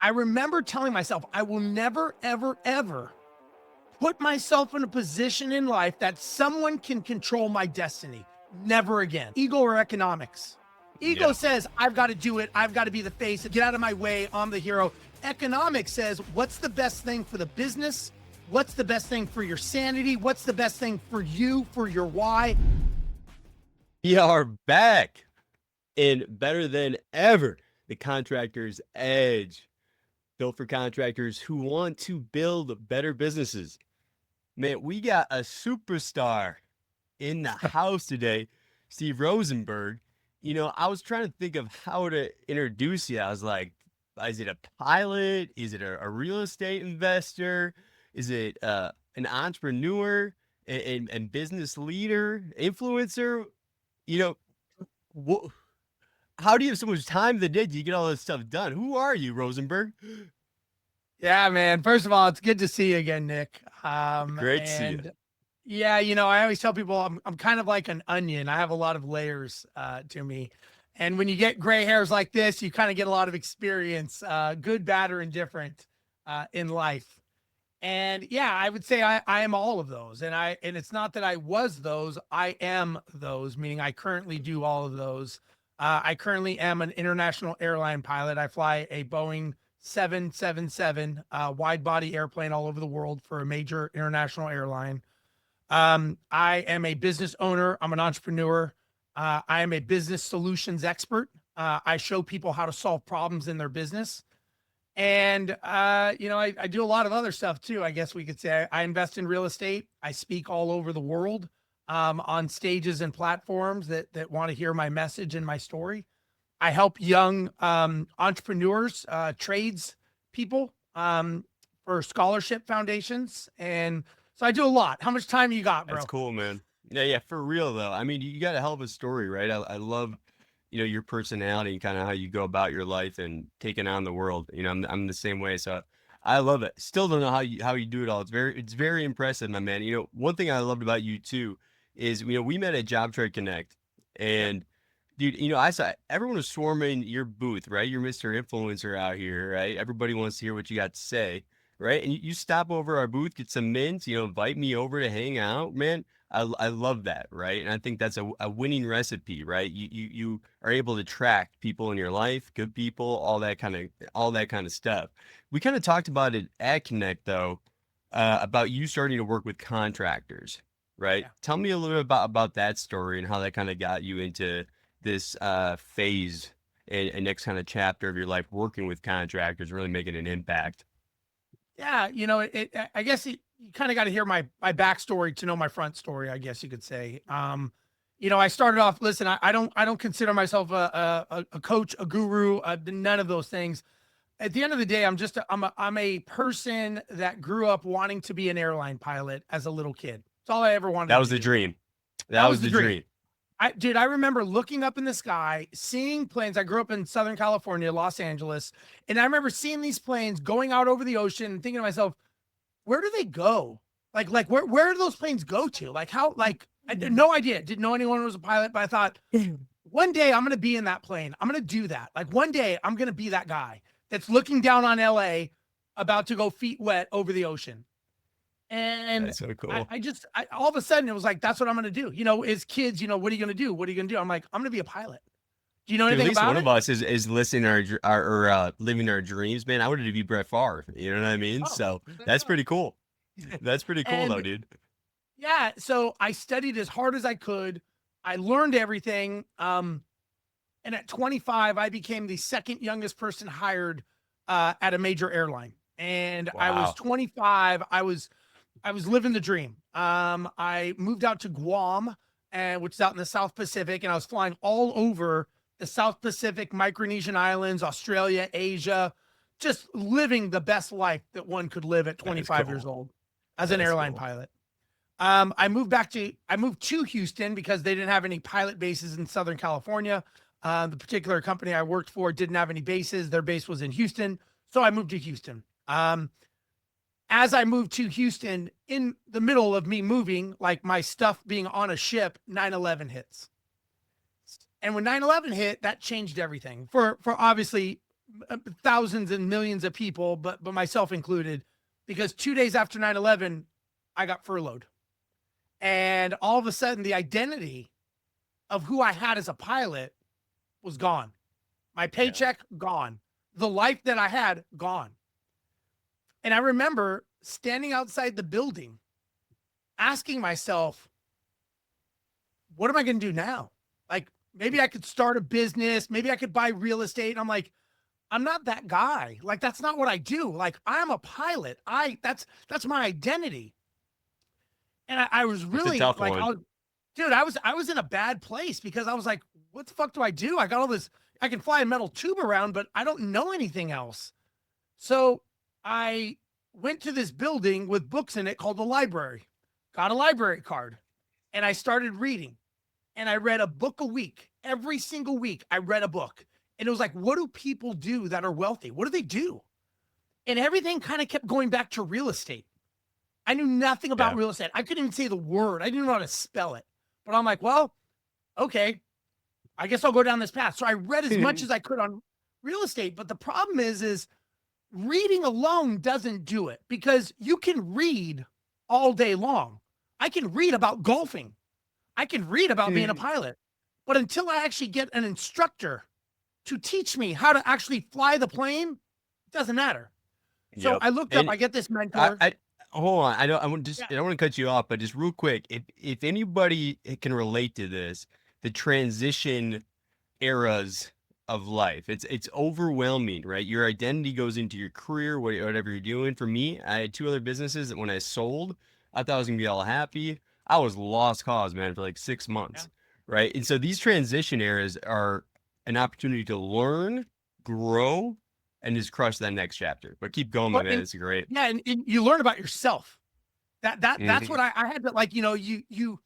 I remember telling myself, I will never, ever, ever put myself in a position in life that someone can control my destiny. Never again. Ego or economics. Ego Yeah. says, I've got to do it. I've got to be the face. Get out of my way. I'm the hero. Economics says, what's the best thing for the business? What's the best thing for your sanity? What's the best thing for you, for your why? We are back in better than ever. The Contractor's Edge, built for contractors who want to build better businesses. Man, we got a superstar in the house today, Steve Rozenberg. I was trying to think of how to introduce you. I was like, is it a pilot? Is it a real estate investor? Is it an entrepreneur and business leader, influencer? You know, wh- how do you have so much time in the day? Do you get all this stuff done? Who are you, Rosenberg? Yeah, man. First of all, it's good to see you again, Nick. Great to see you. Yeah, I always tell people I'm kind of like an onion. I have a lot of layers to me. And when you get gray hairs like this, you kind of get a lot of experience, good, bad, or indifferent in life. And yeah, I would say I am all of those. And it's not that I was those, I am those, meaning I currently do all of those. I currently am an international airline pilot. I fly a Boeing 777 wide body airplane all over the world for a major international airline. I am a business owner. I'm an entrepreneur. I am a business solutions expert. I show people how to solve problems in their business. And, I do a lot of other stuff too. I guess we could say I invest in real estate. I speak all over the world on stages and platforms that want to hear my message and my story. I help young entrepreneurs, trades people for scholarship foundations. And so I do a lot. How much time you got, That's bro? cool, man. Yeah, for real though. I mean, you got a hell of a story, right? I love, your personality and kind of how you go about your life and taking on the world. I'm the same way, so I love it. Still don't know how you do it all. It's very impressive, my man. One thing I loved about you too is we met at Job Trade Connect, Yep. and dude, I saw everyone was swarming your booth, right? You're Mr. Influencer out here, right? Everybody wants to hear what you got to say, right? And you stop over our booth, get some mints, invite me over to hang out, man. I love that, right? And I think that's a winning recipe, right? You are able to track people in your life, good people, all that kind of stuff. We kind of talked about it at Connect though, about you starting to work with contractors, right? Yeah. Tell me a little bit about that story and how that kind of got you into this phase and next kind of chapter of your life working with contractors, really making an impact. Yeah. I guess you kind of got to hear my backstory to know my front story, I guess you could say. I started off, listen, I don't consider myself a coach, a guru, none of those things. At the end of the day, I'm a person that grew up wanting to be an airline pilot as a little kid. It's all I ever That wanted was to the do. dream. That That was was the the dream. dream. I remember looking up in the sky, seeing planes. I grew up in Southern California, Los Angeles, and I remember seeing these planes going out over the ocean and thinking to myself, where do they go? Like where do those planes go to? Like how, like, I had no idea. Didn't know anyone was a pilot, but I thought one day I'm going to be in that plane. I'm going to do that. Like one day I'm going to be that guy that's looking down on LA about to go feet wet over the ocean. And That's so I, cool. I just, I, all of a sudden it was like, that's what I'm going to do. As kids, what are you going to do? What are you going to do? I'm like, I'm going to be a pilot. Do you know Dude, at anything least about one of it? us is listening or living our dreams, man. I wanted to be Brett Favre. You know what I mean? Oh, So there you that's go. pretty cool. That's pretty cool though, And dude. yeah, so I studied as hard as I could. I learned everything. And at 25, I became the second youngest person hired at a major airline. And I was Wow. 25. I was living the dream. I moved out to Guam, which is out in the South Pacific, and I was flying all over the South Pacific, Micronesian islands, Australia, Asia, just living the best life that one could live at That is 25 years cool. old as an That's airline cool. pilot. I moved to Houston because they didn't have any pilot bases in Southern California. The particular company I worked for didn't have any bases. Their base was in Houston. So I moved to Houston. As I moved to Houston, in the middle of me moving, like my stuff being on a ship, 9/11 hits. And when 9/11 hit, that changed everything for obviously thousands and millions of people, but myself included, because 2 days after 9/11, I got furloughed. And all of a sudden, the identity of who I had as a pilot was gone. My paycheck, gone. The life that I had, gone. And I remember standing outside the building, asking myself, what am I going to do now? Like, maybe I could start a business. Maybe I could buy real estate. And I'm like, I'm not that guy. Like, that's not what I do. Like, I'm a pilot. That's my identity. And I was It's a really tough like, one. dude, I was in a bad place because I was like, what the fuck do I do? I got all this, I can fly a metal tube around, but I don't know anything else. So I went to this building with books in it called the library, got a library card, and I started reading. And I read a book a week. Every single week, I read a book. And it was like, what do people do that are wealthy? What do they do? And everything kind of kept going back to real estate. I knew nothing about real estate. I couldn't even say the word. I didn't know how to spell it. But I'm like, well, okay, I guess I'll go down this path. So I read as much as I could on real estate. But the problem is reading alone doesn't do it, because you can read all day long. I can read about golfing. I can read about being a pilot. But until I actually get an instructor to teach me how to actually fly the plane, it doesn't matter. So I looked up, I get this mentor. Hold on. I don't want to cut you off, but just real quick, if anybody can relate to this, the transition eras of life, it's overwhelming, right? Your identity goes into your career, whatever you're doing. For me, I had 2 other businesses that when I sold, I thought I was gonna be all happy. I was lost cause, man, for like 6 months, right? And so these transition eras are an opportunity to learn, grow, and just crush that next chapter. But keep going, my man. It's great. Yeah, and you learn about yourself. That's what I had to, like, you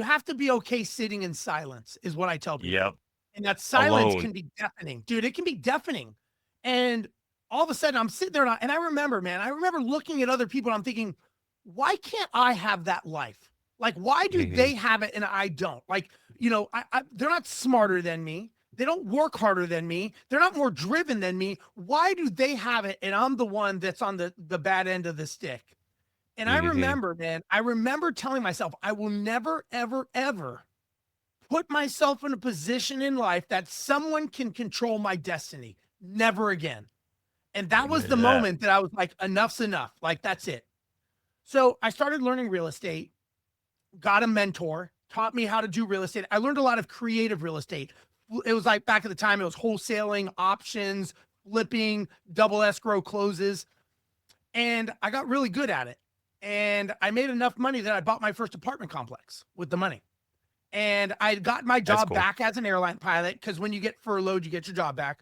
have to be okay sitting in silence, is what I tell people. Yep. And that silence Alone. can be deafening. Dude, it can be deafening. And all of a sudden I'm sitting there and I remember, man, I remember looking at other people and I'm thinking, why can't I have that life? Like, why do they have it and I don't? Like, they're not smarter than me. They don't work harder than me. They're not more driven than me. Why do they have it and I'm the one that's on the bad end of the stick? And I remember, man, I remember telling myself, I will never, ever, ever put myself in a position in life that someone can control my destiny. Never again. And that was the moment that I was like, enough's enough. Like, that's it. So I started learning real estate, got a mentor, taught me how to do real estate. I learned a lot of creative real estate. It was like back at the time, it was wholesaling, options, flipping, double escrow closes. And I got really good at it. And I made enough money that I bought my first apartment complex with the money. And I got my job back as an airline pilot, because when you get furloughed, you get your job back.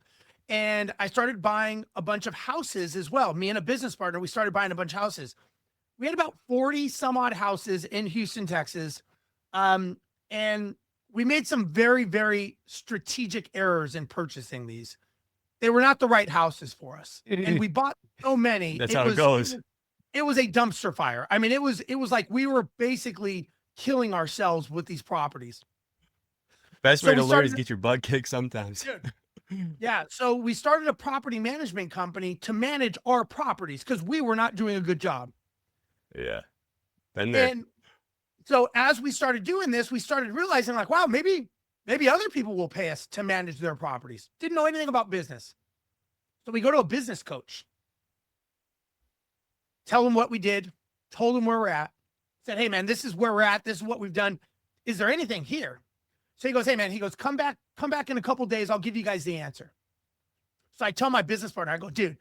And I started buying a bunch of houses as well. Me and a business partner, we started buying a bunch of houses. We had about 40 some odd houses in Houston, Texas. And we made some very, very strategic errors in purchasing these. They were not the right houses for us. And we bought so many. That's how it goes. It was a dumpster fire. I mean, it was like we were basically killing ourselves with these properties. Best way to learn is get your butt kicked sometimes. Dude, yeah. So we started a property management company to manage our properties because we were not doing a good job. Yeah. Been there. And so as we started doing this, we started realizing, like, wow, maybe other people will pay us to manage their properties. Didn't know anything about business. So we go to a business coach, tell him what we did, told him where we're at, said, hey, man, this is where we're at. This is what we've done. Is there anything here? So he goes, hey, man, he goes, come back in a couple of days. I'll give you guys the answer. So I tell my business partner, I go, dude,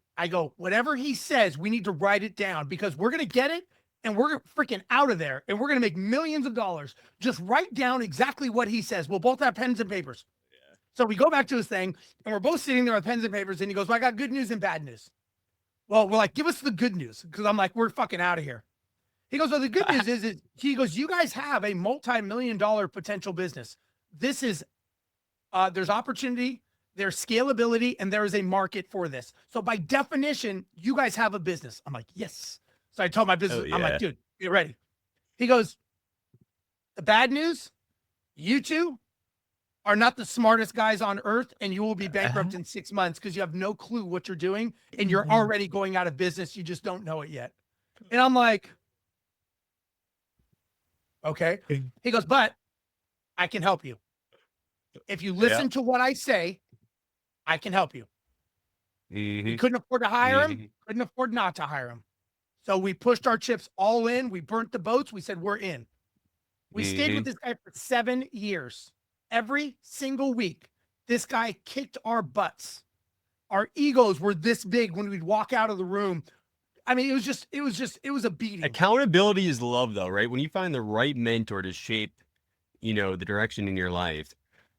whatever he says, we need to write it down, because we're going to get it and we're freaking out of there and we're going to make millions of dollars. Just write down exactly what he says. We'll both have pens and papers. Yeah. So we go back to his thing and we're both sitting there with pens and papers. And he goes, well, I got good news and bad news. Well, we're like, give us the good news. Because I'm like, we're fucking out of here. He goes, well, the good news is he goes, you guys have a multi-million-dollar potential business. This is, there's opportunity, there's scalability, and there is a market for this. So by definition, you guys have a business. I'm like, yes. So I told my business, I'm like, dude, get ready. He goes, the bad news, you two are not the smartest guys on earth, and you will be Uh-huh. bankrupt in 6 months because you have no clue what you're doing and you're Mhm. already going out of business. You just don't know it yet. And I'm like, okay. He goes, but I can help you. If you Yeah. listen to what I say, I can help you. We Mhm. couldn't afford to hire him, Mhm. couldn't afford not to hire him. So we pushed our chips all in. We burnt the boats. We said, we're in. We stayed with Mhm. this guy for 7 years. Every single week, this guy kicked our butts. Our egos were this big when we'd walk out of the room. I mean, it was a beating. Accountability is love, though, right? When you find the right mentor to shape, the direction in your life,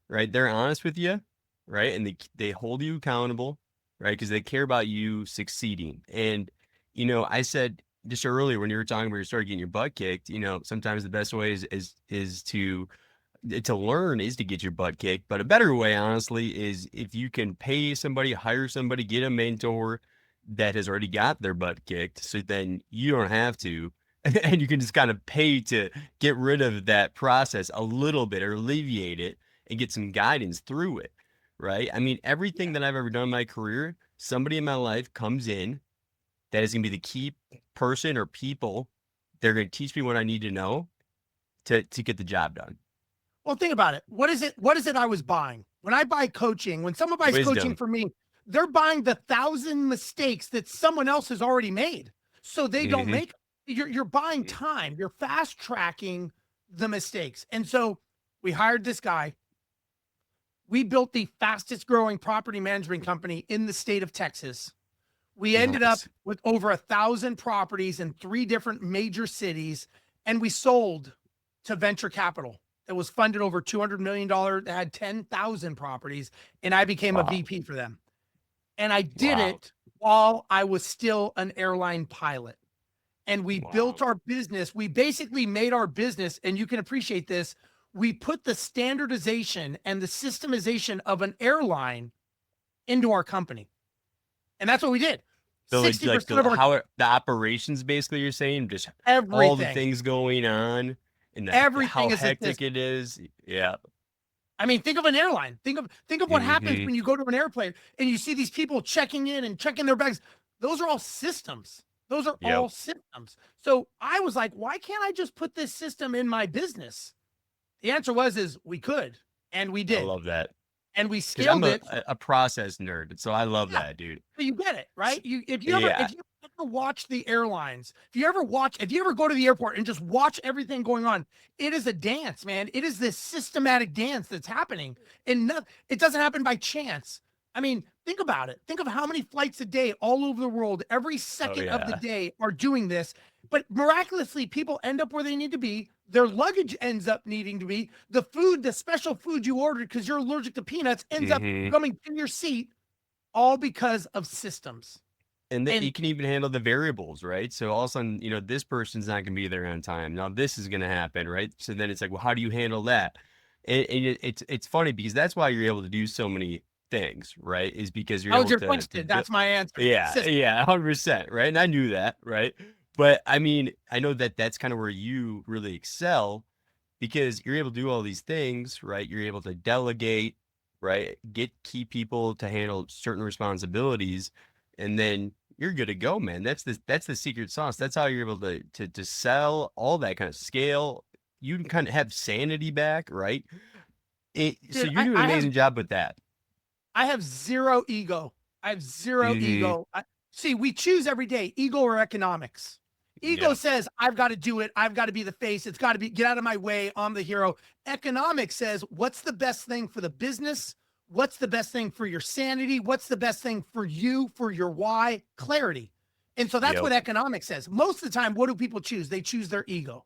right? They're honest with you, right? And they hold you accountable, right? Because they care about you succeeding. And, I said just earlier when you were talking about you started getting your butt kicked, sometimes the best way is to learn is to get your butt kicked. But a better way, honestly, is if you can pay somebody, hire somebody, get a mentor that has already got their butt kicked. So then you don't have to. And you can just kind of pay to get rid of that process a little bit or alleviate it and get some guidance through it. Right. I mean, everything Yeah. that I've ever done in my career, somebody in my life comes in that is going to be the key person or people. They're going to teach me what I need to know to get the job done. Well, think about it. What is it? What is it I was buying? When I buy coaching, when someone buys coaching Wisdom. for me, they're buying the 1,000 mistakes that someone else has already made. So they don't Hmm. make you're buying time. You're fast tracking the mistakes. And so we hired this guy. We built the fastest growing property management company in the state of Texas. We ended up Nice. with over 1,000 properties in 3 different major cities, and we sold to venture capital that was funded over $200 million, that had 10,000 properties, and I became a Wow. VP for them. And I did Wow. it while I was still an airline pilot. And we built Wow. our business. We basically made our business, and you can appreciate this. We put the standardization and the systemization of an airline into our company. And that's what we did. Like 60% of our the operations basically you're saying, just all the everything, things going on and how everything is a hectic it is. Yeah. I mean, think of an airline. Think of what happens Hmm. when you go to an airplane and you see these people checking in and checking their bags. Those are all systems. Those are Yep. all systems. So I was like, why can't I just put this system in my business? The answer was is we could, and we I did. love that And we because I'm scaled a, it. a process nerd. So I love Yeah. that, dude. So you get it, S- right? You Yeah. if you ever watch the airlines, if you ever go to the airport and just watch everything going on, it is a dance, man. It is this systematic dance that's happening. And it doesn't happen by chance. I mean, think about it. Think of how many flights a day all over the world, every Oh, second of the yeah. day are doing this. But miraculously, people end up where they need to be. Their luggage ends up needing to be. The food, the special food you ordered because you're allergic to peanuts, ends up Hmm. coming to your seat all because of systems. And And you can even handle the variables, right? So all of a sudden, this person's not going to be there on time. Now this is going to happen, right? So then it's like, well, how do you handle that? And it's funny because that's why you're able to do so many things, right? Is because you're that was able your to question. build. That's my answer. Yeah, System. yeah, 100%, right? And I knew that, right? But I mean, I know that that's kind of where you really excel because you're able to do all these things, right? You're able to delegate, right? Get key people to handle certain responsibilities, and then you're good to go, man. That's the secret sauce. That's how you're able to sell all that kind of scale. You can kind of have sanity back, right? So Dude, you're doing an amazing job with that. I have zero ego. I have zero Hmm. ego. See, we choose every day, ego or economics. Ego Yep. says, I've got to do it. I've got to be the face. It's got to be, get out of my way. I'm the hero. Economics says, what's the best thing for the business? What's the best thing for your sanity? What's the best thing for you, for your why? Clarity. And so that's Yep. what economics says. Most of the time, what do people choose? They choose their ego.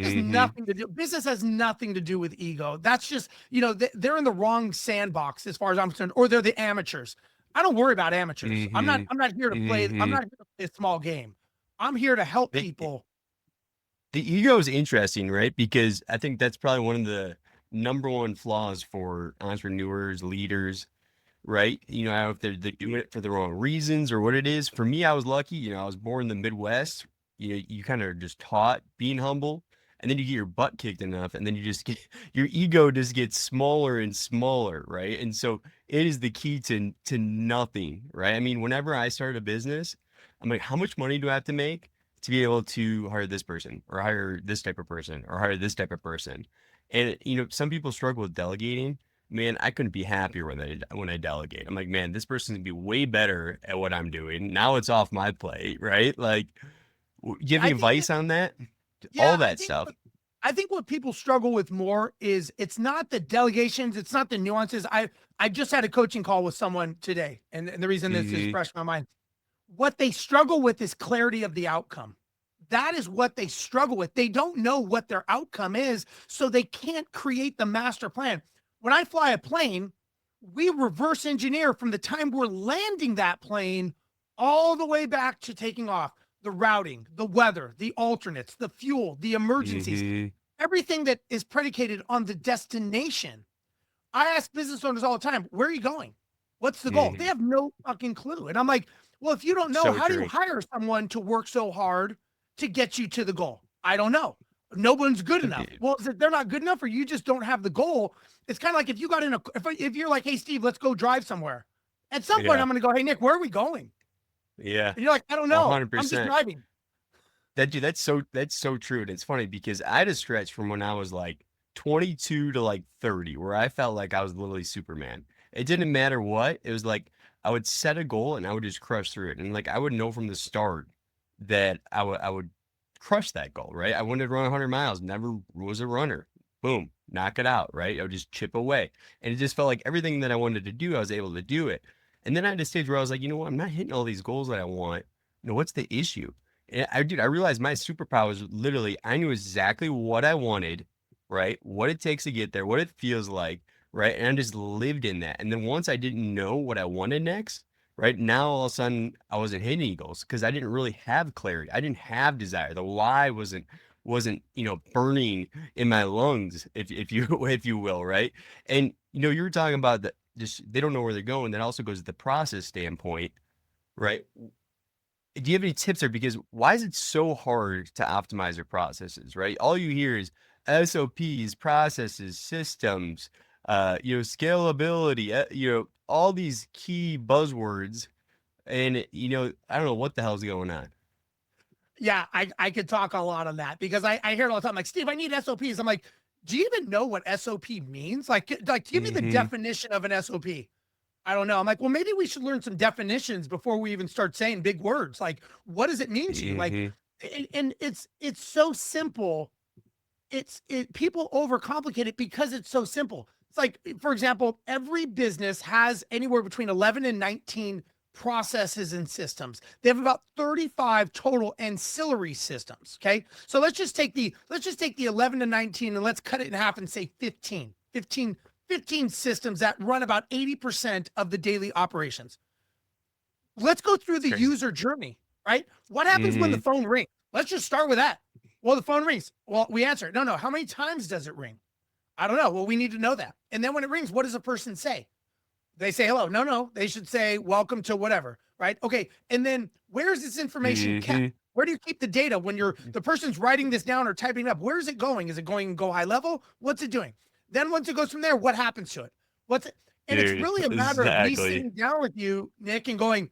Has Hmm. nothing to do. Business has nothing to do with ego. That's just, they're in the wrong sandbox as far as I'm concerned, or they're the amateurs. I don't worry about amateurs. I'm not. Hmm. I'm not here to play. I'm Hmm. not here to play a small game. I'm here to help The, people. the ego is interesting, right? Because I think that's probably one of the number one flaws for entrepreneurs, leaders, right? I don't know if they're doing it for the wrong reasons or what it is. For me, I was lucky. I was born in the Midwest. You kind of just taught being humble, and then you get your butt kicked enough, and then you just get your ego just gets smaller and smaller, right? And so it is the key to nothing, right? I mean, whenever I start a business, I'm like, how much money do I have to make to be able to hire this person or hire this type of person or hire this type of person? And some people struggle with delegating. Man, I couldn't be happier when I delegate. I'm like, man, this person's gonna be way better at what I'm doing. Now it's off my plate, right? Like, do you have I any think advice that, on that? yeah, All that stuff. I think what people struggle with more is it's not the delegations, it's not the nuances. I just had a coaching call with someone today, and the reason this is Hmm. fresh in my mind, what they struggle with is clarity of the outcome. That is what they struggle with. They don't know what their outcome is, so they can't create the master plan. When I fly a plane, we reverse engineer from the time we're landing that plane all the way back to taking off. The routing, the weather, the alternates, the fuel, the emergencies, Hmm. everything that is predicated on the destination. I ask business owners all the time, where are you going? What's the goal? They Hmm. have no fucking clue. And I'm like, well, if you don't know, So how do you true. hire someone to work so hard to get you to the goal? I don't know. No one's good enough. Dude. Well, is it they're not good enough or you just don't have the goal? It's kind of like if you got in if you're like, hey, Steve, let's go drive somewhere. At some point, Yeah. I'm going to go, hey, Nick, where are we going? Yeah. And you're like, I don't A know. hundred I'm just percent. driving. That's so true. And it's funny because I had a stretch from when I was like 22 to like 30 where I felt like I was literally Superman. It didn't matter what. It was like I would set a goal and I would just crush through it. And like I would know from the start that I would crush that goal, right? I wanted to run 100 miles, never was a runner. Boom, knock it out, right? I would just chip away. And it just felt like everything that I wanted to do, I was able to do it. And then I had a stage where I was like, you know what? I'm not hitting all these goals that I want. What's the issue? And I realized my superpower was literally I knew exactly what I wanted, right? What it takes to get there, what it feels like, right? And I just lived in that. And then once I didn't know what I wanted next, right? Now all of a sudden I wasn't hitting eagles because I didn't really have clarity. I didn't have desire. The why wasn't burning in my lungs, if you if you will, right? And you were talking about that just they don't know where they're going. That also goes to the process standpoint, right? Do you have any tips there? Because why is it so hard to optimize your processes, right? All you hear is SOPs, processes, systems, scalability, all these key buzzwords. And, I don't know what the hell's going on. Yeah, I could talk a lot on that because I hear it all the time. Like, Steve, I need SOPs. I'm like, do you even know what SOP means? Like give me the Hmm. definition of an SOP. I don't know. I'm like, well, maybe we should learn some definitions before we even start saying big words. Like, what does it mean to you? Like, Hmm. and it's so simple. People overcomplicate it because it's so simple. It's like, for example, every business has anywhere between 11 and 19 processes and systems. They have about 35 total ancillary systems. Okay. So let's just take the 11 to 19 and let's cut it in half and say 15 systems that run about 80% of the daily operations. Let's go through It's the crazy. user journey, right? What happens when the Hmm. phone rings? Let's just start with that. Well, the phone rings. Well, we answer. No. How many times does it ring? I don't know. Well, we need to know that. And then when it rings, what does a person say? They say hello. No. They should say welcome to whatever, right? Okay. And then where is this information kept? Hmm. Where do you keep the data when the person's writing this down or typing it up? Where is it going? Is it going go high level? What's it doing? Then once it goes from there, what happens to it? What's it? And it's Dude, really a matter of me exactly. sitting down with you, Nick, and going,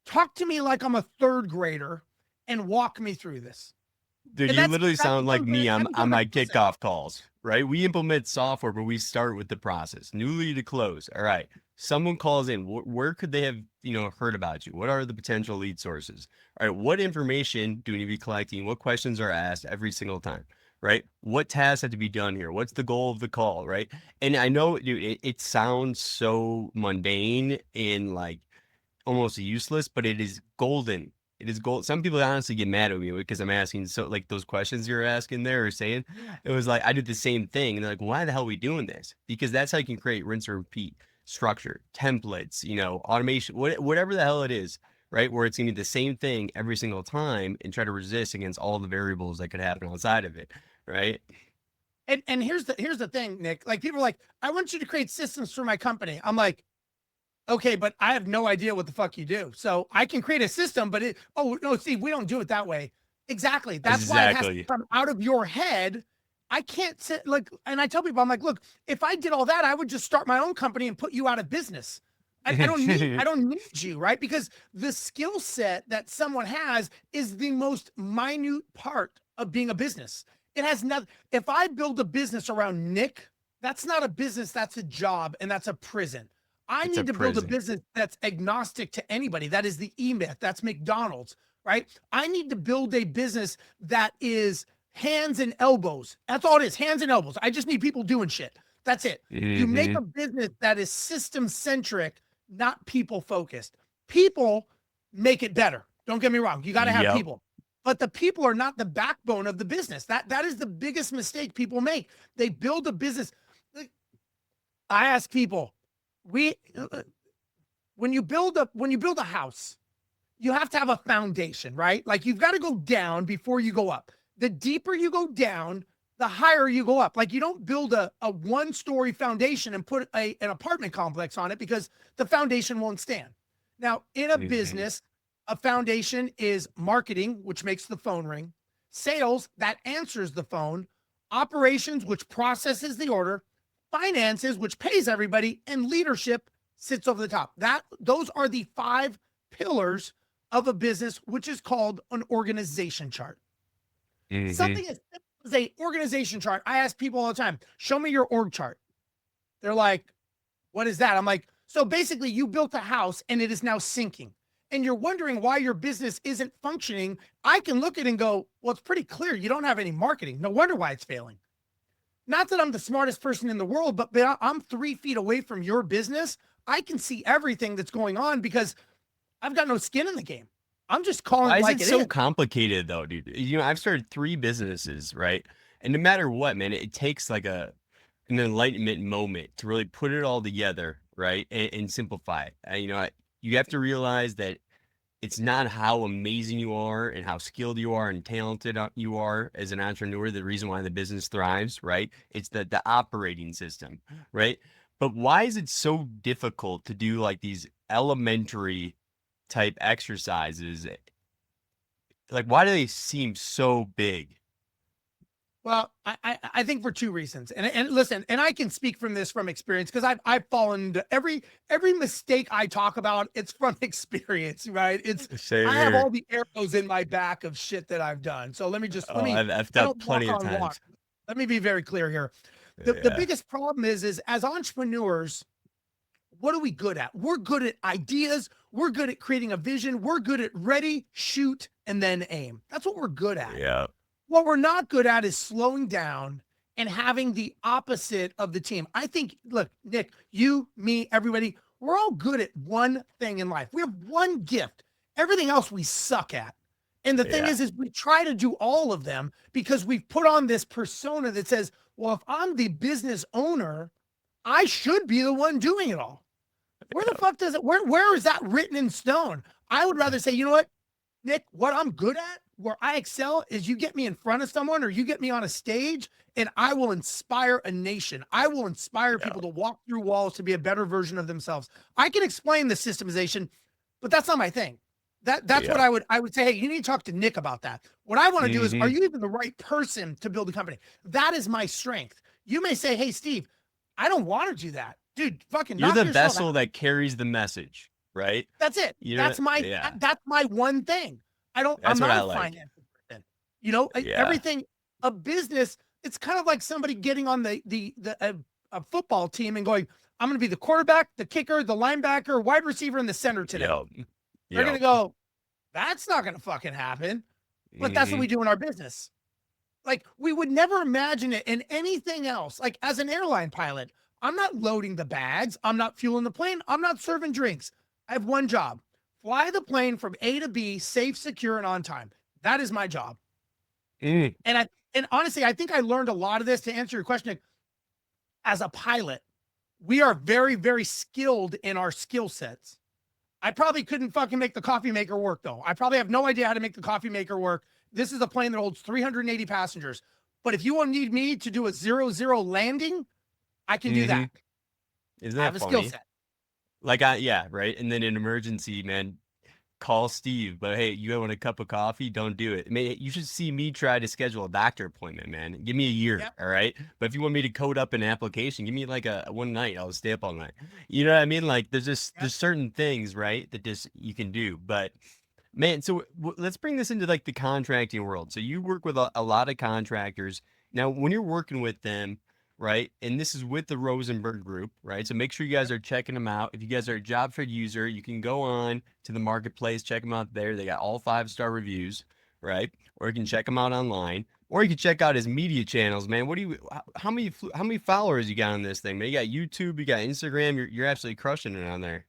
talk to me like I'm a third grader and walk me through this. Dude, And you that's literally that sound like me on becomes a my process. kickoff calls, right? We implement software, but we start with the process, newly to close. All right. Someone calls in. Where could they have, heard about you? What are the potential lead sources? All right. What information do we need to be collecting? What questions are asked every single time? Right. What tasks have to be done here? What's the goal of the call? Right. And I know, dude, it sounds so mundane and like almost useless, but it is golden. It is gold. Some people honestly get mad at me because I'm asking so like those questions you're asking there or saying. It was like I did the same thing, and they're like, "Why the hell are we doing this?" Because that's how you can create rinse and repeat structure, templates, automation, whatever the hell it is, right? Where it's gonna be the same thing every single time, and try to resist against all the variables that could happen outside of it, right? And here's the thing, Nick. Like people are like, I want you to create systems for my company. I'm like, okay, but I have no idea what the fuck you do. So I can create a system, but oh no, Steve, we don't do it that way. Exactly. That's why it has to Exactly. come out of your head. I can't sit like, and I tell people, I'm like, look, if I did all that, I would just start my own company and put you out of business. I don't need you, right? Because the skill set that someone has is the most minute part of being a business. It has nothing. If I build a business around Nick, that's not a business, that's a job, and that's a prison. I It's a need to build a prison. business that's agnostic to anybody. That is the E-Myth. That's McDonald's, right? I need to build a business that is hands and elbows. That's all it is, hands and elbows. I just need people doing shit. That's it. You make Hmm. a business that is system centric, not people focused. People make it better. Don't get me wrong. You got to have Yep. people. But the people are not the backbone of the business. That is the biggest mistake people make. They build a business. I ask people, we when you build a house, you have to have a foundation, right? Like you've got to go down before you go up. The deeper you go down, the higher you go up. Like you don't build a one-story foundation and put an apartment complex on it because the foundation won't stand. Now, in a Hmm. business, a foundation is marketing, which makes the phone ring, sales, that answers the phone, operations, which processes the order, finances, which pays everybody, and leadership sits over the top. Those are the five pillars of a business, which is called an organization chart. Hmm. Something as simple as a organization chart. I ask people all the time, show me your org chart. They're like, what is that? I'm like, so basically you built a house and it is now sinking. And you're wondering why your business isn't functioning. I can look at it and go, well, it's pretty clear. You don't have any marketing. No wonder why it's failing. Not that I'm the smartest person in the world, but I'm 3 feet away from your business. I can see everything that's going on because I've got no skin in the game. I'm just calling Why it is like it it so is. complicated though, dude? I've started 3 businesses, right? And no matter what, man, it takes like an enlightenment moment to really put it all together, right? And simplify it. You have to realize that it's not how amazing you are and how skilled you are and talented you are as an entrepreneur, the reason why the business thrives, right? It's the operating system, right? But why is it so difficult to do like these elementary type exercises? Like, why do they seem so big? Well, I think for two reasons, and listen, and I can speak from this from experience because I've fallen into every mistake I talk about. It's from experience, right? It's Same I have all here. the arrows in my back of shit that I've done. So let Oh, me I've effed I up don't plenty walk of on water. times. Let me be very clear here. The Yeah. biggest problem is as entrepreneurs, what are we good at? We're good at ideas. We're good at creating a vision. We're good at ready, shoot, and then aim. That's what we're good at. Yeah. What we're not good at is slowing down and having the opposite of the team. I think, look, Nick, you, me, everybody, we're all good at one thing in life. We have one gift. Everything else we suck at. And the thing Yeah. is we try to do all of them because we've put on this persona that says, well, if I'm the business owner, I should be the one doing it all. Where the fuck does it, where is that written in stone? I would rather say, you know what, Nick, what I'm good at, where I excel, is you get me in front of someone or you get me on a stage and I will inspire a nation. I will inspire Yeah. people to walk through walls to be a better version of themselves. I can explain the systemization, but that's not my thing. That's what Yeah. I would say, hey, you need to talk to Nick about that. What I want to do is, are Hmm. you even the right person to build a company? That is my strength. You may say, hey, Steve, I don't want to do that. Dude, fucking You're knock the yourself out. vessel that carries the message, right? That's it. Yeah. That's my one thing. I'm That's what not I a like. finance person. You know, Yeah. everything a business, it's kind of like somebody getting on a football team and going, I'm going to be the quarterback, the kicker, the linebacker, wide receiver, and the center today. Yep. They're going Yep. to go, that's not going to fucking happen. But that's what Hmm. we do in our business. Like we would never imagine it in anything else. Like as an airline pilot, I'm not loading the bags. I'm not fueling the plane. I'm not serving drinks. I have one job: fly the plane from A to B, safe, secure, and on time. That is my job. Mm. And honestly, I think I learned a lot of this to answer your question. As a pilot, we are very, very skilled in our skill sets. I probably couldn't fucking make the coffee maker work though. I probably have no idea how to make the coffee maker work. This is a plane that holds 380 passengers. But if you need me to do a 0-0 landing, I can do Hmm. that. Isn't I that have a skill funny? set. Like, yeah, right. And then in emergency, man, call Steve. But hey, you want a cup of coffee? Don't do it. I mean, you should see me try to schedule a doctor appointment, man. Give me a year, Yep. all right? But if you want me to code up an application, give me like a one night. I'll stay up all night. You know what I mean? Like Yep. there's certain things, right, that just you can do. But man, so let's bring this into like the contracting world. So you work with a lot of contractors. Now, when you're working with them, right, and this is with the Rosenberg group, right? So make sure you guys are checking them out. If you guys are a job fair user, you can go on to the marketplace, check them out there. They got all 5-star reviews, right? Or you can check them out online, or you can check out his media channels, man. What do you, how many followers you got on this thing, man? You got YouTube, you got Instagram. You're absolutely crushing it on there.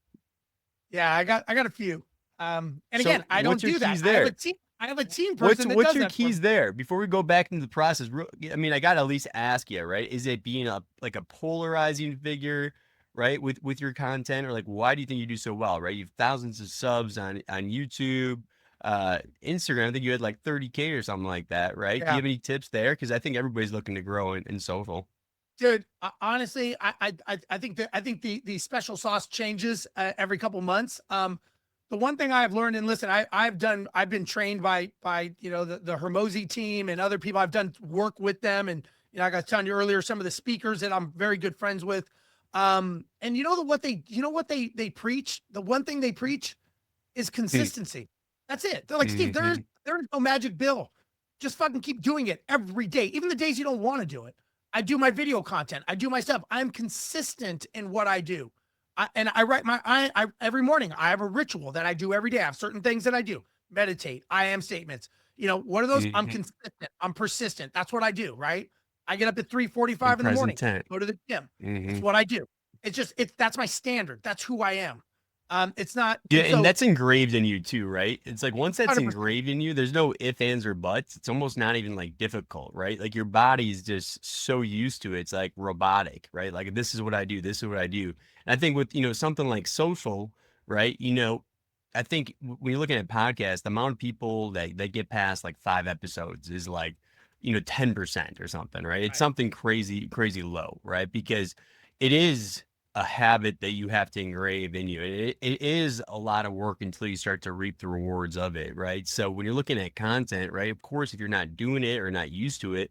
Yeah, I got a few. And So again, I don't what's your do that. keys there? I have a team person that What's does your that for me. keys there? Before we go back into the process, I mean, I gotta at least ask you, right? Is it being a like a polarizing figure, right, with your content, or like why do you think you do so well, right? You have thousands of subs on YouTube, Instagram. I think you had like 30K or something like that, right? Do you Yeah. have any tips there? Because I think everybody's looking to grow in social. Dude, honestly, I think that the special sauce changes every couple months. The one thing I've learned, and listen, I've been trained by the Hermosi team and other people. I've done work with them, and like I was telling you earlier, some of the speakers that I'm very good friends with. And what they preach. The one thing they preach is consistency. That's it. They're like, Steve, Mm-hmm. there's no magic bill. Just fucking keep doing it every day, even the days you don't want to do it. I do my video content. I do my stuff. I'm consistent in what I do. And I write every morning. I have a ritual that I do every day. I have certain things that I do. Meditate. I am statements. What are those? I'm Mm-hmm. consistent. I'm persistent. That's what I do. Right. I get up at 3:45 And in the present morning. tense. Go to the gym. Mm-hmm. It's what I do. That's my standard. That's who I am. It's not. Yeah, And and so that's engraved in you too, right? It's like once that's 100%. engraved in you, there's no ifs, ands, or buts. It's almost not even like difficult, right? Like your body's just so used to it. It's like robotic, right? Like this is what I do, this is what I do. And I think with, something like social, right? I think when you're looking at podcasts, the amount of people that get past like 5 episodes is like, 10% or something, right? It's Right. something crazy, crazy low, right? Because it is a habit that you have to engrave in you. It is a lot of work until you start to reap the rewards of it, right? So when you're looking at content, right, of course, if you're not doing it or not used to it,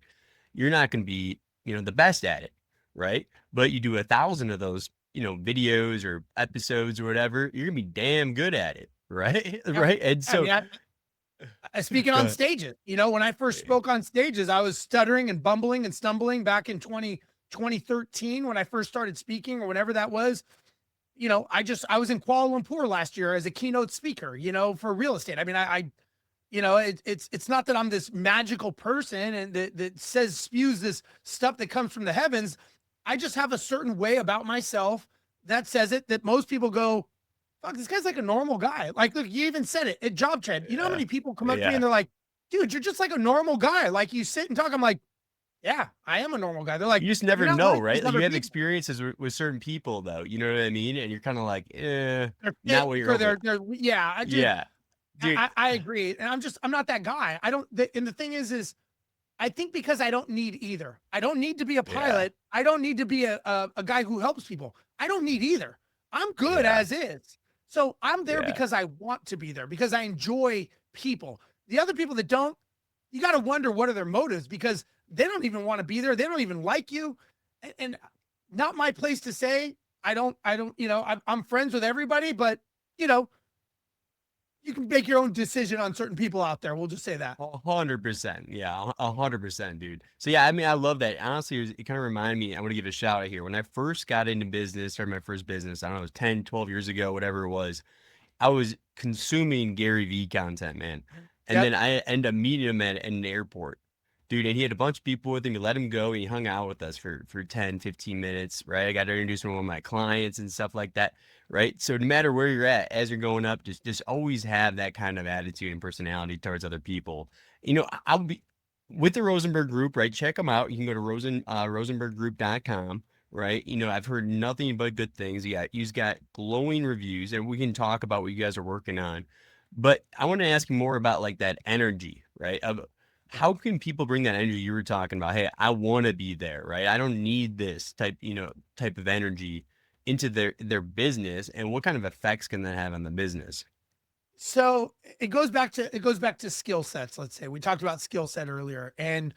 you're not going to be, the best at it, right? But you do 1,000 of those, videos or episodes or whatever, you're gonna be damn good at it, right? Yeah. Right. And I so, mean, speaking go on ahead. stages, when I first spoke on stages, I was stuttering and bumbling and stumbling back in 2013 when I first started speaking or whatever that was. I was in Kuala Lumpur last year as a keynote speaker, for real estate. I mean, it's not that I'm this magical person and that spews this stuff that comes from the heavens. I just have a certain way about myself that says it that most people go, fuck, this guy's like a normal guy. Like, look, you even said it at Job Trend. You know how Yeah. many people come up to me Yeah. and they're like, dude, you're just like a normal guy. Like you sit and talk. I'm like, yeah, I am a normal guy. They're like, You just you're never not know, like right? these Like other you have people. experiences with certain people though, you know what I mean? And you're kind of like, They're not fake what you're or hoping. yeah, dude, Yeah. Dude. I agree. And I'm not that guy. I don't, and the thing is I think because I don't need either. I don't need to be a Yeah. pilot. I don't need to be a guy who helps people. I don't need either. I'm good Yeah. as is. So I'm there Yeah. because I want to be there, because I enjoy people. The other people that don't, you got to wonder what are their motives, because they don't even want to be there. They don't even like you. And not my place to say. I don't, I'm friends with everybody, but, you know, you can make your own decision on certain people out there. We'll just say that. 100%. Yeah. 100%, dude. So yeah, I mean, I love that. Honestly, it kind of reminded me, I want to give a shout out here. When I first got into business, started my first business, I don't know, it was 10, 12 years ago, whatever it was. I was consuming Gary V content, man. And Yep. then I ended up meeting him at an airport. Dude, and he had a bunch of people with him. He let him go and he hung out with us for 10, 15 minutes, right? I got to introduce him to one of my clients and stuff like that, right? So no matter where you're at, as you're going up, just always have that kind of attitude and personality towards other people. I'll be with the Rosenberg group, right? Check them out. You can go to rosenberggroup.com, right? I've heard nothing but good things. You've got glowing reviews, and we can talk about what you guys are working on. But I want to ask you more about like that energy, right? Of how can people bring that energy you were talking about? Hey, I want to be there, right? I don't need this type of energy into their business, and what kind of effects can that have on the business? So it goes back to skill sets. Let's say we talked about skill set earlier, and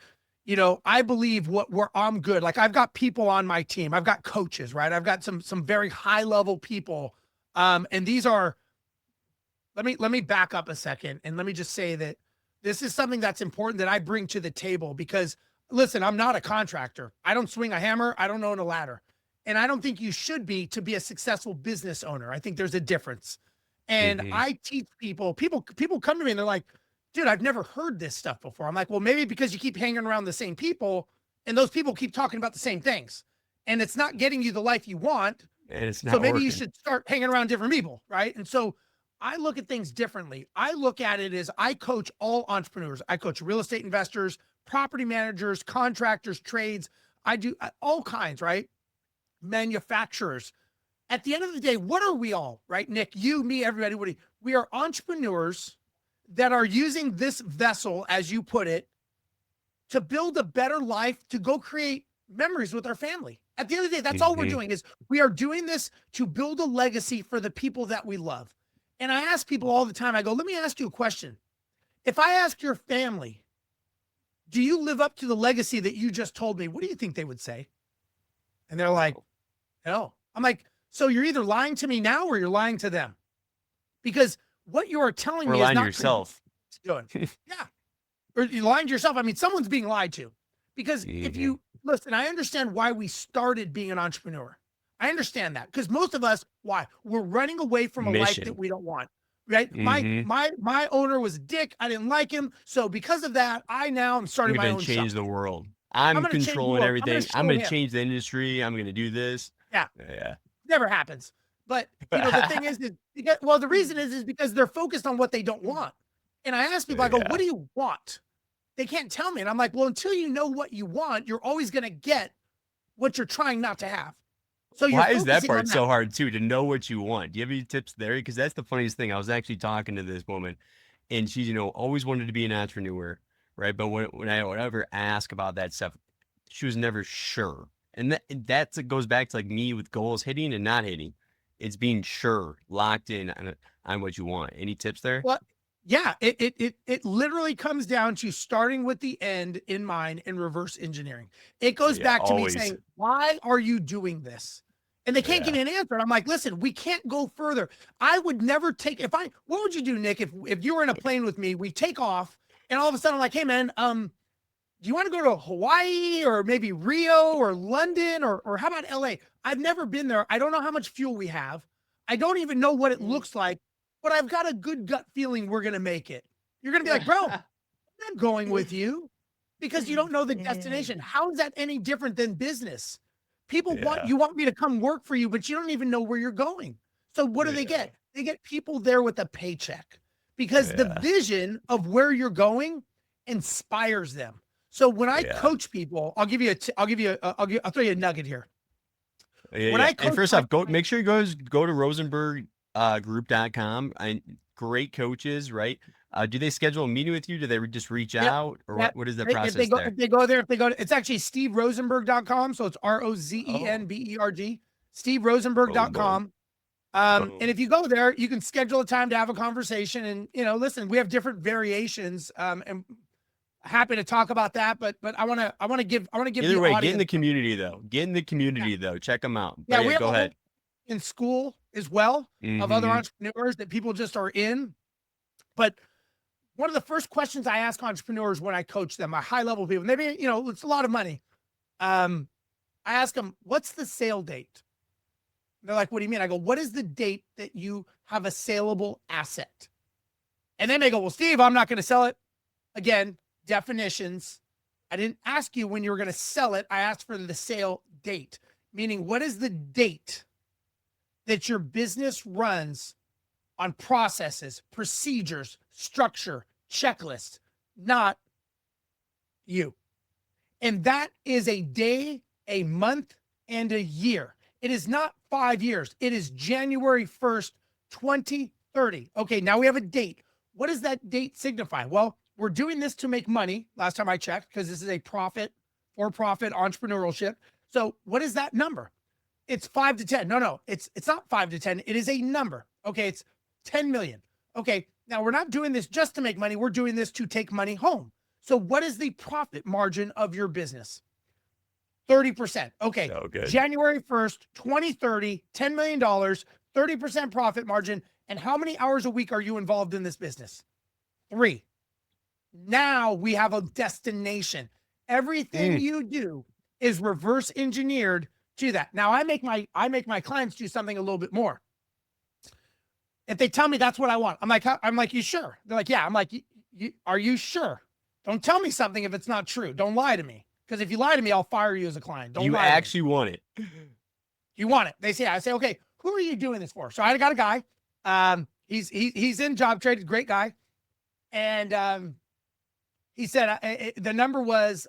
I believe where I'm good. Like I've got people on my team. I've got coaches, right? I've got some very high level people, and these are. Let me back up a second, and let me just say that this is something that's important that I bring to the table because listen, I'm not a contractor. I don't swing a hammer. I don't own a ladder, and I don't think you should be to be a successful business owner. I think there's a difference. And Hmm. I teach people come to me and they're like, dude, I've never heard this stuff before. I'm like, well, maybe because you keep hanging around the same people and those people keep talking about the same things and it's not getting you the life you want. And it's So not maybe you working. should start hanging around different people. Right. And so I look at things differently. I look at it as I coach all entrepreneurs. I coach real estate investors, property managers, contractors, trades. I do all kinds, right? Manufacturers. At the end of the day, what are we all, right? Nick, you, me, everybody, we are entrepreneurs that are using this vessel, as you put it, to build a better life, to go create memories with our family. At the end of the day, that's all we're Hmm. doing is we are doing this to build a legacy for the people that we love. And I ask people all the time, I go, let me ask you a question. If I ask your family, do you live up to the legacy that you just told me? What do you think they would say? And they're like, no. I'm like, so you're either lying to me now or you're lying to them because what you are telling Or me is lying to not yourself. doing. Yeah. Or you're lying to yourself. I mean, someone's being lied to because if Hmm. you listen, I understand why we started being an entrepreneur. I understand that because most of us, why we're running away from a life that Mission. we don't want. Right. My Hmm. my my owner was a dick. I didn't like him. So because of that, I now am I'm starting my gonna own shop. change the world. I'm I'm going to change the controlling world. I'm going everything. to I'm show gonna him. change the industry. I'm gonna do this. Yeah. Yeah. Never happens. But the thing is because, well, the reason is because they're focused on what they don't want. And I ask people, I go, what Yeah. do you want? They can't tell me. And I'm like, well, until you know what you want, you're always going to get what you're trying not to have. So you're Why is that focusing on part that. so hard too, to know what you want? Do you have any tips there? Because that's the funniest thing. I was actually talking to this woman and she's, always wanted to be an entrepreneur, right? But when I would ever ask about that stuff, she was never sure. And that goes back to like me with goals hitting and not hitting. It's being sure, locked in on what you want. Any tips there? Well, yeah, it literally comes down to starting with the end in mind and reverse engineering. It goes Yeah, back to me always. saying, why are you doing this? And they can't give Yeah. me an answer. And I'm like, listen, we can't go further. I would never take what would you do, Nick, if you were in a plane with me, we take off, and all of a sudden I'm like, hey man, do you want to go to Hawaii or maybe Rio or London or how about LA? I've never been there. I don't know how much fuel we have. I don't even know what it looks like, but I've got a good gut feeling we're going to make it. You're going to be like, bro, I'm going with you because you don't know the destination. How is that any different than business? Yeah. You want me to come work for you, but you don't even know where you're going. So what do they Yeah. get? They get people there with a paycheck because the Yeah. vision of where you're going inspires them. So when I Yeah. coach people, I'll throw you a nugget here. Yeah, When yeah. I And coach first my off, go clients, make sure you go to Rosenberg group.com and great coaches, right? Do they schedule a meeting with you? Do they just reach yep, out or yep. what is the If they process go, there? if they go there, if they go to, it's actually steverosenberg.com. So it's Oh, ROZENBERG, boom, boom, steverosenberg.com. And boom. if you go there, you can schedule a time to have a conversation. And listen, we have different variations. And happy to talk about that. But I want to give Either the way, get in audience. the community though. Get in the Yeah, community though. Check them out. But yeah, yeah, we have go a whole ahead. in school as well of other Hmm. entrepreneurs that people just are in. But one of the first questions I ask entrepreneurs when I coach them, my high level people, maybe, it's a lot of money. Um, I ask them, what's the sale date? They're like, what do you mean? I go, what is the date that you have a saleable asset? And then they go, well, Steve, I'm not going to sell it. Again, definitions. I didn't ask you when you were going to sell it. I asked for the sale date, meaning what is the date that your business runs on processes, procedures, structure, checklists, not you. And that is a day, a month, and a year. It is not 5 years. It is January 1st, 2030. Okay, now we have a date. What does that date signify? Well, we're doing this to make money, last time I checked, because this is a for-profit entrepreneurship. So what is that number? It's 5 to 10. No, it's not 5 to 10. It is a number. Okay, it's 10 million. okay, now we're not doing this just to make money. We're doing this to take money home. So what is the profit margin of your business? 30%. Okay. Oh, good. January 1st, 2030, $10 million, 30% profit margin. And how many hours a week are you involved in this business? 3. Now we have a destination. Everything you do is reverse engineered to that. Now I make my clients do something a little bit more. If they tell me that's what I want, I'm like, you sure? They're like, yeah. I'm like, are you sure? Don't tell me something if it's not true. Don't lie to me. Because if you lie to me, I'll fire you as a client. Don't you lie actually want it. You want it. They say, I say, okay, who are you doing this for? So I got a guy. He's in job trade, great guy. And he said the number was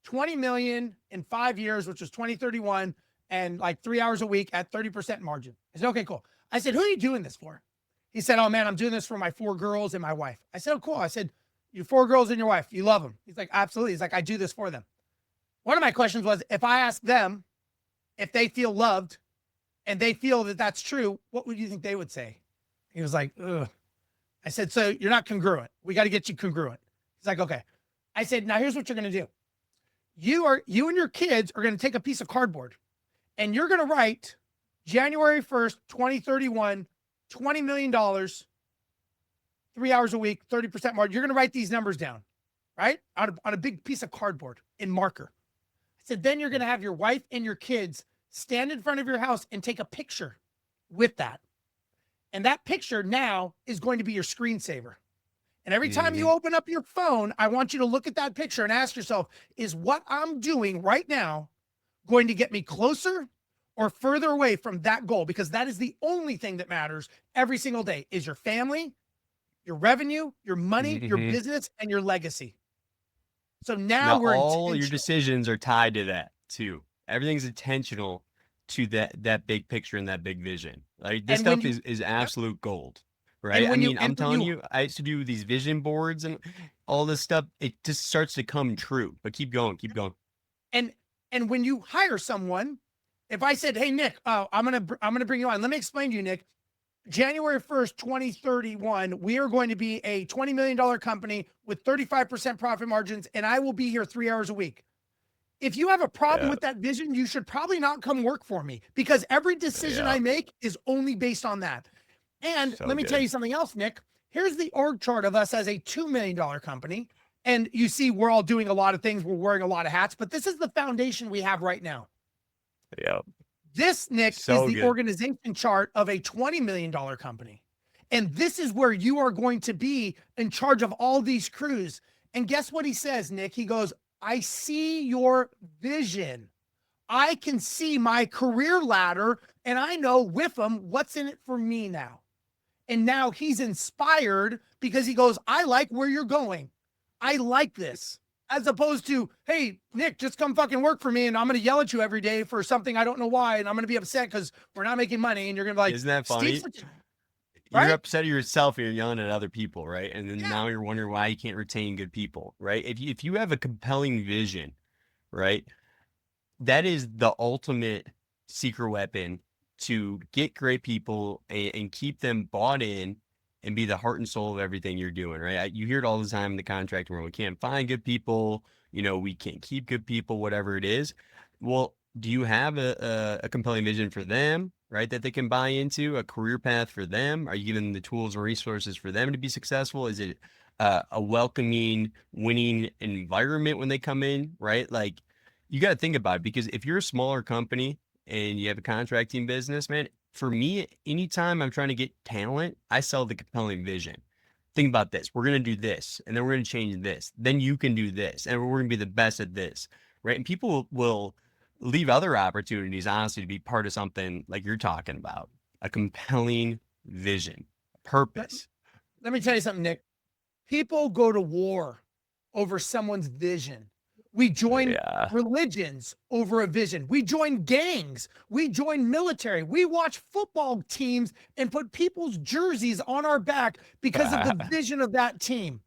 20 million in 5 years, which was 2031, and like 3 hours a week at 30% margin. I said, okay, cool. I said, who are you doing this for? He said, oh man, I'm doing this for my 4 girls and my wife. I said, oh, cool. I said, you 4 girls and your wife, you love them. He's like, absolutely. He's like, I do this for them. One of my questions was, if I ask them if they feel loved and they feel that that's true, what would you think they would say? He was like, ugh. I said, so you're not congruent. We got to get you congruent. He's like, okay. I said, now here's what you're going to do. You and your kids are going to take a piece of cardboard and you're going to write January 1st, 2031, $20 million, 3 hours a week, 30% margin. You're going to write these numbers down, right? On a big piece of cardboard in marker. I said, then you're going to have your wife and your kids stand in front of your house and take a picture with that. And that picture now is going to be your screensaver. And every time you open up your phone, I want you to look at that picture and ask yourself, is what I'm doing right now going to get me closer or further away from that goal? Because that is the only thing that matters every single day, is your family, your revenue, your money, your business, and your legacy. So now we're all your decisions are tied to that too. Everything's intentional to that big picture and that big vision. Like this stuff is absolute gold, right? I mean, I'm telling you, I used to do these vision boards and all this stuff. It just starts to come true. But keep going, keep going. And when you hire someone, if I said, hey Nick, I'm gonna bring you on. Let me explain to you, Nick. January 1st, 2031, we are going to be a $20 million company with 35% profit margins, and I will be here 3 hours a week. If you have a problem with that vision, you should probably not come work for me, because every decision I make is only based on that. And let me tell you something else, Nick. Here's the org chart of us as a $2 million company. And you see, we're all doing a lot of things. We're wearing a lot of hats, but this is the foundation we have right now. Yeah. This, Nick, is the organization chart of a $20 million company. And this is where you are going to be in charge of all these crews. And guess what he says, Nick? He goes, I see your vision. I can see my career ladder, and I know with him what's in it for me now. And now he's inspired because he goes, I like where you're going. I like this. As opposed to, hey, Nick, just come fucking work for me, and I'm going to yell at you every day for something I don't know why, and I'm going to be upset because we're not making money, and you're going to be like, isn't that funny? You're upset at yourself and you're yelling at other people, right? And then now you're wondering why you can't retain good people, right? If you have a compelling vision, right, that is the ultimate secret weapon to get great people and keep them bought in and be the heart and soul of everything you're doing, right? You hear it all the time in the contract world. We can't find good people, we can't keep good people, whatever it is. Well, do you have a compelling vision for them, right, that they can buy into, a career path for them? Are you giving them the tools and resources for them to be successful? Is it a welcoming, winning environment when they come in, right? Like, you got to think about it, because if you're a smaller company and you have a contracting business, man, for me, anytime I'm trying to get talent, I sell the compelling vision. Think about this. We're going to do this, and then we're going to change this. Then you can do this, and we're going to be the best at this, right? And people will leave other opportunities, honestly, to be part of something like you're talking about, a compelling vision, purpose. Let me tell you something, Nick. People go to war over someone's vision. We join religions over a vision. We join gangs. We join military. We watch football teams and put people's jerseys on our back because of the vision of that team.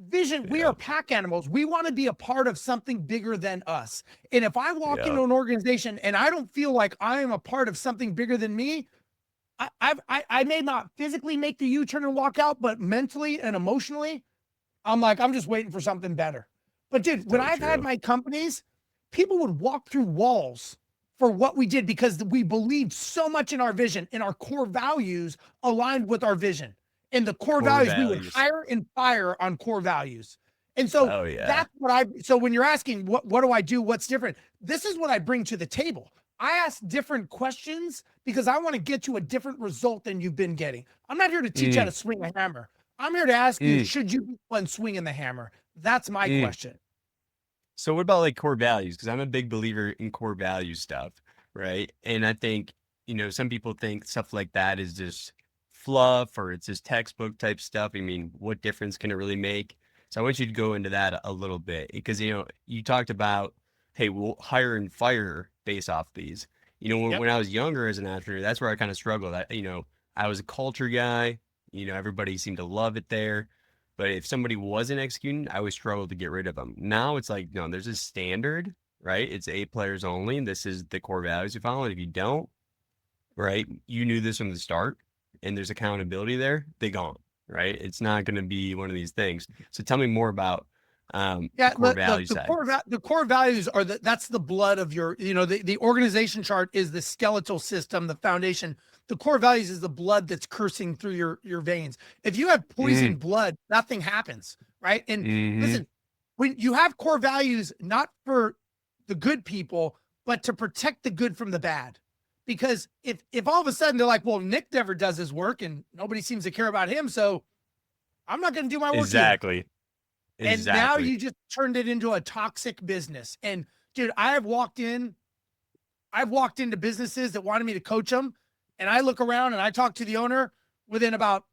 Vision, we are pack animals. We want to be a part of something bigger than us. And if I walk into an organization and I don't feel like I am a part of something bigger than me, I may not physically make the U-turn and walk out, but mentally and emotionally, I'm like, I'm just waiting for something better. But dude, when So I've had true. my companies, people would walk through walls for what we did because we believed so much in our vision and our core values aligned with our vision. And the core Core values, we would values. hire and fire on core values. And so Oh yeah. that's what so when you're asking, what do I do? What's different? This is what I bring to the table. I ask different questions because I want to get you a different result than you've been getting. I'm not here to teach you how to Mm, swing a hammer. I'm here to ask you, mm, should you be one swinging the hammer? That's my mm. question. So what about like core values? Because I'm a big believer in core value stuff, right? And I think, some people think stuff like that is just fluff or it's just textbook type stuff. I mean, what difference can it really make? So I want you to go into that a little bit because, you talked about, hey, we'll hire and fire based off these. Yep. When I was younger as an entrepreneur, that's where I kind of struggled. I was a culture guy, everybody seemed to love it there. But if somebody wasn't executing, I always struggled to get rid of them. Now it's like, no, there's a standard, right? It's 8 players only. And this is the core values you follow. And if you don't, right, you knew this from the start and there's accountability there, they gone, right? It's not going to be one of these things. So tell me more about the Yeah, core value side. the core values are that's the blood of your, the organization chart is the skeletal system, the foundation. The core values is the blood that's coursing through your veins. If you have Mm, poisoned blood, nothing happens, right? And mm-hmm. listen, when you have core values, not for the good people, but to protect the good from the bad. Because if all of a sudden they're like, well, Nick never does his work and nobody seems to care about him, so I'm not going to do my work either. Exactly. And now Exactly. you just turned it into a toxic business. And dude, I've walked into businesses that wanted me to coach them, and I look around and I talk to the owner. Within about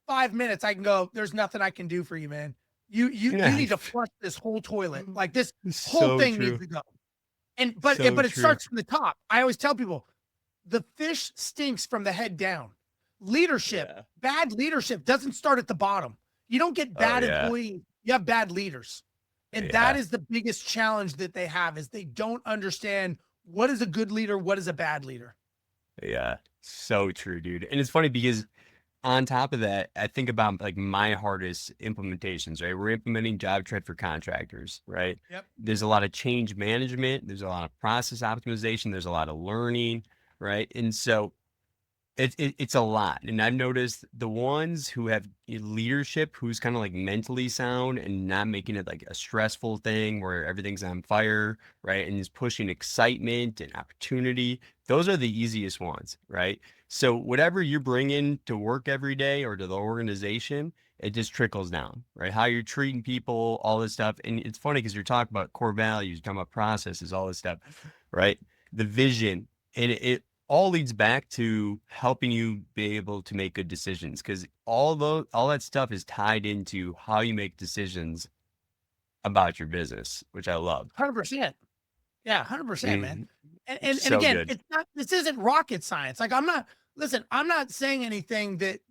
5 minutes, I can go, there's nothing I can do for you, man. You Yeah. need to flush this whole toilet. Like this whole So thing needs true. to go. And So but it true. starts from the top. I always tell people the fish stinks from the head down. Leadership, Yeah. bad leadership doesn't start at the bottom. You don't get Oh, bad yeah. employees, you have bad leaders. And that Yeah. is the biggest challenge that they have is they don't understand what is a good leader, what is a bad leader. Yeah. So true, dude. And it's funny because on top of that, I think about like my hardest implementations, right? We're implementing job trend for contractors, right? Yep. There's a lot of change management, there's a lot of process optimization, there's a lot of learning, right? And so it's a lot. And I've noticed the ones who have leadership, who's kind of like mentally sound and not making it like a stressful thing where everything's on fire, right? And is pushing excitement and opportunity. Those are the easiest ones, right? So whatever you're bringing to work every day or to the organization, it just trickles down, right? How you're treating people, all this stuff. And it's funny because you're talking about core values, you're talking about processes, all this stuff, right? The vision. And it all leads back to helping you be able to make good decisions because all that stuff is tied into how you make decisions about your business, which I love. 100%. Yeah, 100%, man. Mhm. And So again, good. it's not this isn't rocket science. Like I'm not saying anything that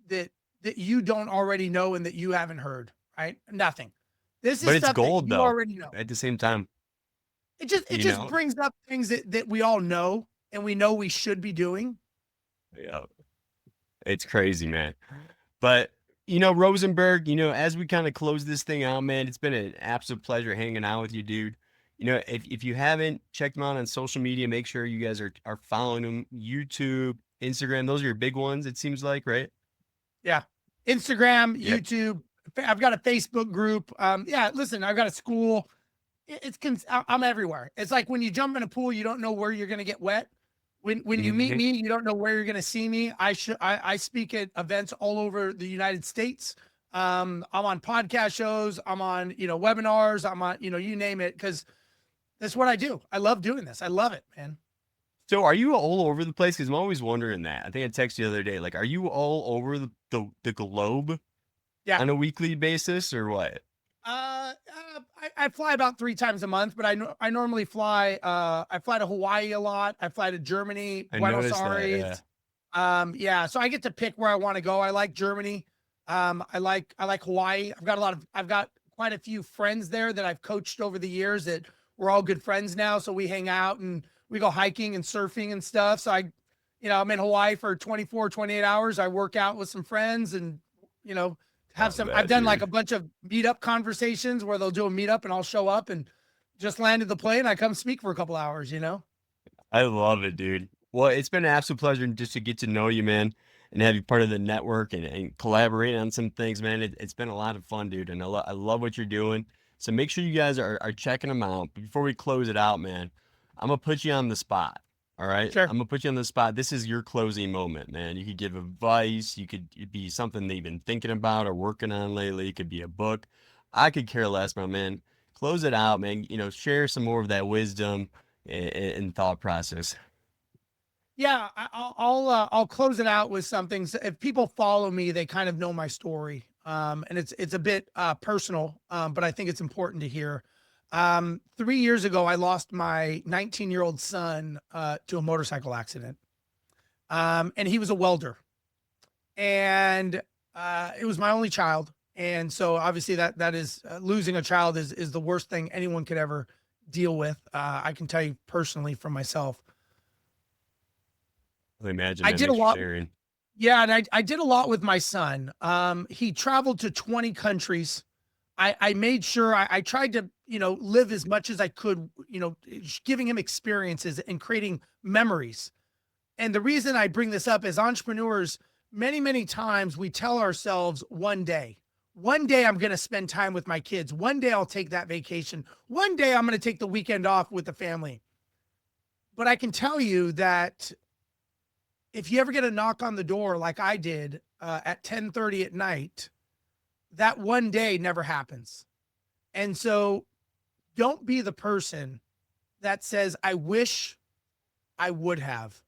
you don't already know and that you haven't heard, right? Nothing. This is But it's stuff that gold you though, already know. at the same time, It you just know? brings up things that we all know and we know we should be doing. Yeah, it's crazy, man. But Rosenberg, as we kind of close this thing out, man, it's been an absolute pleasure hanging out with you, dude. If you haven't checked them out on social media, make sure you guys are following them. YouTube, Instagram, those are your big ones, it seems like, right? Yeah. Instagram, Yeah. YouTube. I've got a Facebook group. Yeah, listen, I've got a school. I'm everywhere. It's like when you jump in a pool, you don't know where you're going to get wet. When you meet Mhm. me, you don't know where you're going to see me. I speak at events all over the United States. I'm on podcast shows. I'm on webinars. I'm on you name it because that's what I do. I love doing this. I love it, man. So are you all over the place? Because I'm always wondering that. I think I texted you the other day. Like, are you all over the globe Yeah. on a weekly basis or what? I fly about 3 times a month, but I normally fly. I fly to Hawaii a lot. I fly to Germany, I Buenos noticed that. Yeah. Aires. Yeah, so I get to pick where I want to go. I like Germany. I like Hawaii. I've got quite a few friends there that I've coached over the years that we're all good friends now. So we hang out and we go hiking and surfing and stuff. So I'm in Hawaii for 24, 28 hours. I work out with some friends and, you know, have Love some, I've that, done like dude. a bunch of meetup conversations where they'll do a meetup and I'll show up and just landed the plane. I come speak for a couple hours. I love it, dude. Well, it's been an absolute pleasure just to get to know you, man, and have you part of the network and collaborate on some things, man. It's been a lot of fun, dude, and I love what you're doing. So make sure you guys are checking them out. But before we close it out, man, I'm gonna put you on the spot. All right, Sure. I'm gonna put you on the spot. This is your closing moment, man. You could give advice. You could it'd be something that you've been thinking about or working on lately. It could be a book. I could care less, my man. Close it out, man. Share some more of that wisdom and thought process. Yeah, I'll close it out with something. So if people follow me, they kind of know my story, and it's a bit personal, but I think it's important to hear. 3 years ago, I lost my 19-year-old son to a motorcycle accident, and he was a welder, and it was my only child, and so obviously that is losing a child is the worst thing anyone could ever deal with. I can tell you personally from myself. Imagine, I man. did a Thanks for lot. sharing. Yeah, and I did a lot with my son. He traveled to 20 countries. I made sure I tried to, live as much as I could, giving him experiences and creating memories. And the reason I bring this up is entrepreneurs, many, many times we tell ourselves one day I'm going to spend time with my kids. One day I'll take that vacation. One day I'm going to take the weekend off with the family. But I can tell you that if you ever get a knock on the door like I did at 10:30 at night, that one day never happens. And so don't be the person that says, I wish I would have.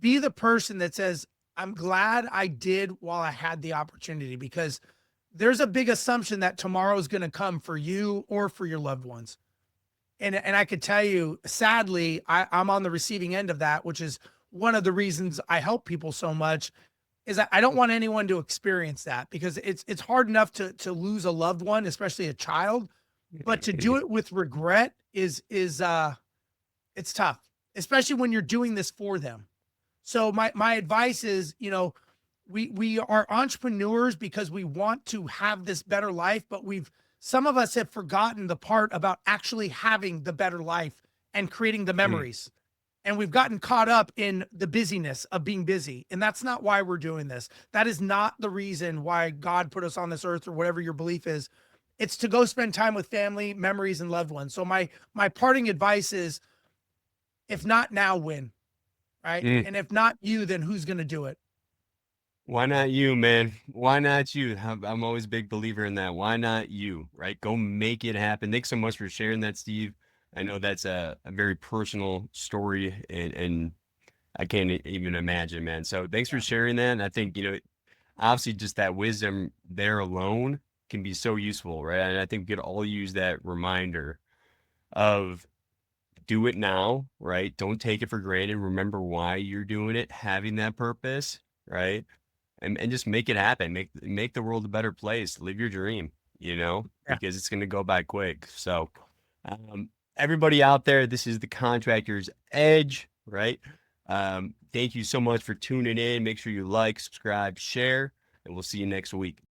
Be the person that says, I'm glad I did while I had the opportunity, because there's a big assumption that tomorrow is going to come for you or for your loved ones. And I could tell you, sadly, I'm on the receiving end of that, which is one of the reasons I help people so much. Is that I don't want anyone to experience that, because it's hard enough to lose a loved one, especially a child, but to do it with regret is it's tough, especially when you're doing this for them. So my advice is, we are entrepreneurs because we want to have this better life, but some of us have forgotten the part about actually having the better life and creating the Mm. memories. And we've gotten caught up in the busyness of being busy. And that's not why we're doing this. That is not the reason why God put us on this earth or whatever your belief is. It's to go spend time with family, memories, and loved ones. So my parting advice is, if not now, when, right? Mm. And if not you, then who's going to do it? Why not you, man? Why not you? I'm always a big believer in that. Why not you, right? Go make it happen. Thanks so much for sharing that, Steve. I know that's a very personal story, and I can't even imagine, man. So thanks for Yeah. sharing that. And I think, obviously just that wisdom there alone can be so useful, right? And I think we could all use that reminder of do it now, right? Don't take it for granted. Remember why you're doing it, having that purpose, right? And just make it happen. Make the world a better place. Live your dream, Yeah. because it's going to go by quick. So, um, everybody out there, this is the Contractor's Edge, right? Thank you so much for tuning in. Make sure you like, subscribe, share, and we'll see you next week.